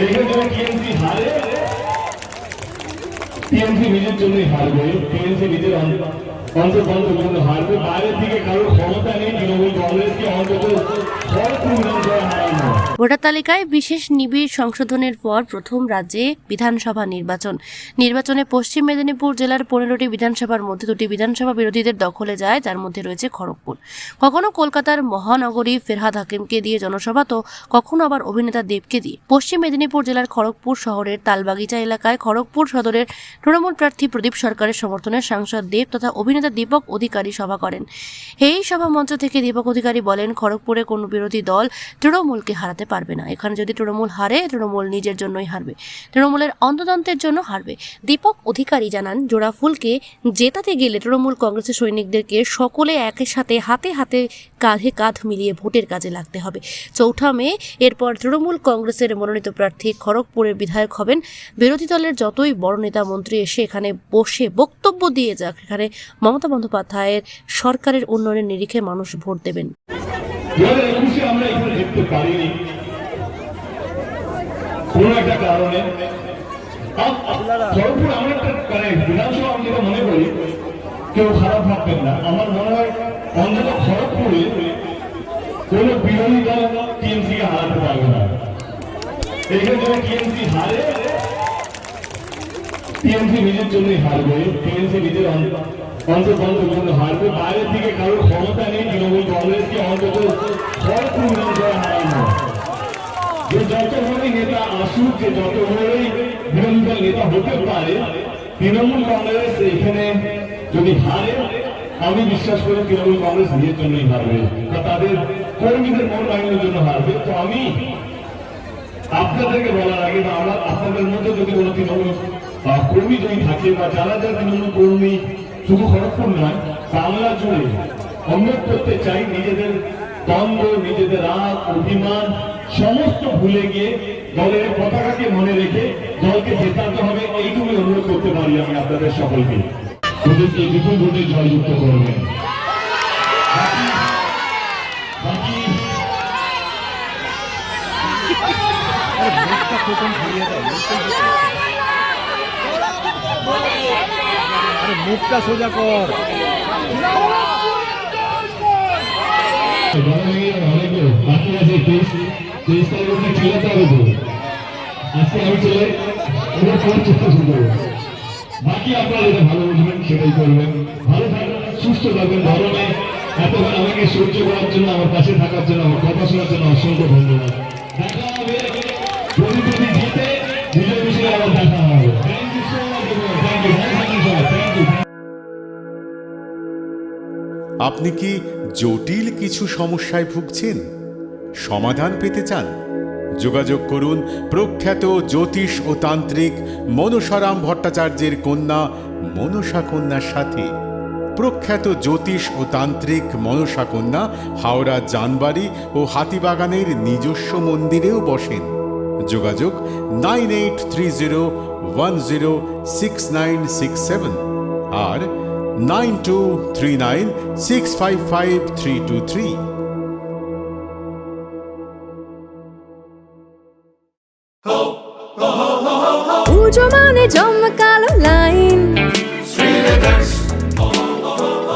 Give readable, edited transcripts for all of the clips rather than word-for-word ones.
এখানে যদি টিএমসি হারে, টিএমসি নিজের জন্যই হারবে, টিএমসি নিজের অন্তর্বন্ধের জন্য হারবে। বাইরে থেকে কারোর ক্ষমতা নেই তৃণমূল কংগ্রেসকে অন্তত ভোটার তালিকায় বিশেষ নিবিড় সংশোধনের পর প্রথম রাজ্যে বিধানসভা নির্বাচনে পশ্চিম মেদিনীপুর জেলার 15টি বিধানসভার মধ্যে 2টি বিধানসভা বিরোধীদের দখলে যায়, যার মধ্যে রয়েছে খড়গপুর। কখনো কলকাতার মহানগরী ফেরহাদ হাকিমকে দিয়ে জনসভা, তো কখনো আবার অভিনেতা দেবকে দিয়ে। পশ্চিম মেদিনীপুর জেলার খড়গপুর শহরের তালবাগিচা এলাকায় খড়গপুর সদরের তৃণমূল প্রার্থী প্রদীপ সরকারের সমর্থনে সাংসদ দেব তথা অভিনেতা দীপক অধিকারী সভা করেন। এই সভা মঞ্চ থেকে দীপক অধিকারী বলেন, খড়গপুরে কোনো বিরোধী দল তৃণমূলকে হারাতে পারবে না। এখানে যদি তৃণমূল হারে, তৃণমূল নিজের জন্যই হারবে, তৃণমূলের অন্ততন্ত্রের জন্য হারবে। দীপক অধিকারী জানান, জোড়াফুলকে জেতাতে গেলে তৃণমূল কংগ্রেসের সৈনিকদেরকে সকলে একই সাথে হাতে হাতে কাঁধে কাঁধ মিলিয়ে ভোটের কাজে লাগতে হবে। 4 মে এরপর তৃণমূল কংগ্রেসের মনোনীত প্রার্থী খড়গপুরের বিধায়ক হবেন। বিরোধী দলের যতই বড় নেতা মন্ত্রী এসে এখানে বসে বক্তব্য দিয়ে যাক, এখানে মমতা বন্দ্যোপাধ্যায়ের সরকারের উন্নয়নের নিরিখে মানুষ ভোট দেবেন। আমরা এখানে দেখতে পারিনি কোনো একটা কারণে। খড়গপুর আমরা একটা বিধানসভা আমি যেটা মনে করি, কেউ খারাপ ভাববেন না, আমার মনে হয় অন্তত খড়গপুরে কোনো বিরোধী দল টিএমসি কে হারাতে পারবে না। এখানে যদি টিএমসি হারে, টিএমসি নিজের জন্যই হারবে, টিএমসি নিজের অন্তর্বন্ধের জন্য হারবে। বাইরে থেকে কারোর ক্ষমতা নেই তৃণমূল কংগ্রেসকে অন্তত খড়গপুর বিধানসভায় হারানো। যে যত বড়ই নেতা আসুক, যে যত বড়ই বিরোধী দল নেতা হতে পারে, তৃণমূল কংগ্রেস এখানে যদি হারে, আমি বিশ্বাস করি তৃণমূল কংগ্রেস নিজের জন্যই হারবে বা তাদের কর্মীদের মন বাহিনীর জন্য হারবে। তো আমি আপনাদেরকে বলার আগে বা আমার আপনাদের মধ্যে যদি কোনো তৃণমূল কর্মী যদি থাকে বা যারা যারা তৃণমূল কর্মী শুধু খড়গপুর নয় বাংলা জুড়ে অন্যত করতে চাই, নিজেদের দ্বন্দ্ব, নিজেদের রাগ, অভিমান সমস্ত ভুলে গিয়ে দলের পতাকাকে মনে রেখে দলকে জেতাতে হবে, এইটুকুই অনুরোধ করতে পারি আমি আপনাদের সকলকে। ওদেরকে বিপুল ভোটে জয়যুক্ত করবেন। মুখটা সোজা কর। বাকি আছে 23 তারিখে খেলাতে হবে। আজকে আমি চলে বাকি আপনারা যেটা ভালো বুঝবেন সেটাই করবেন। ভালো থাকবেন, সুস্থ থাকবেন। গরমে এতক্ষণ আমাকে সহ্য করার জন্য, আমার পাশে থাকার জন্য, আমার কথা শোনার জন্য অসংখ্য ধন্যবাদ। দেখা হবে যদি জিতে নিজের বিষয়ে আবার দেখা হবে। Thank you so much. Thank you, thank you, thank you. আপনি কি জটিল কিছু সমস্যায় ভুগছেন? সমাধান পেতে চান? যোগাযোগ করুন প্রখ্যাত জ্যোতিষ ও তান্ত্রিক মনসারাম ভট্টাচার্যের কন্যা মনসা কন্যার সাথে। প্রখ্যাত জ্যোতিষ ও তান্ত্রিক মনসা কন্যা হাওড়া জানবাড়ি ও হাতিবাগানের নিজস্ব মন্দিরেও বসেন। যোগাযোগ 9830106967 আর 9239655323। পুজো মানে জমকালো লাইন,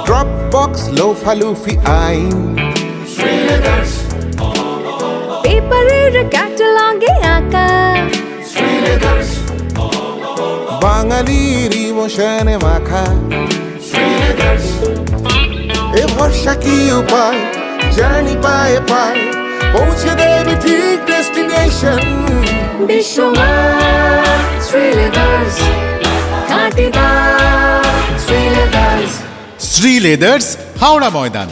ড্রপ বক্স লোফা লুফি আইন, পেপারের ক্যাটালগে আঁকা, বাঙালির ইমোশনে মাখা। এ ভরসা কি উপায়, জার্নি পায়ে পায় পৌঁছে দেবে ঠিক ডেস্টিনেশন। বিশ্বমান শ্রীলেদার্স, খাঁটি দাম শ্রীলেদার্স। শ্রী লেদার্স, হাওড়া ময়দান।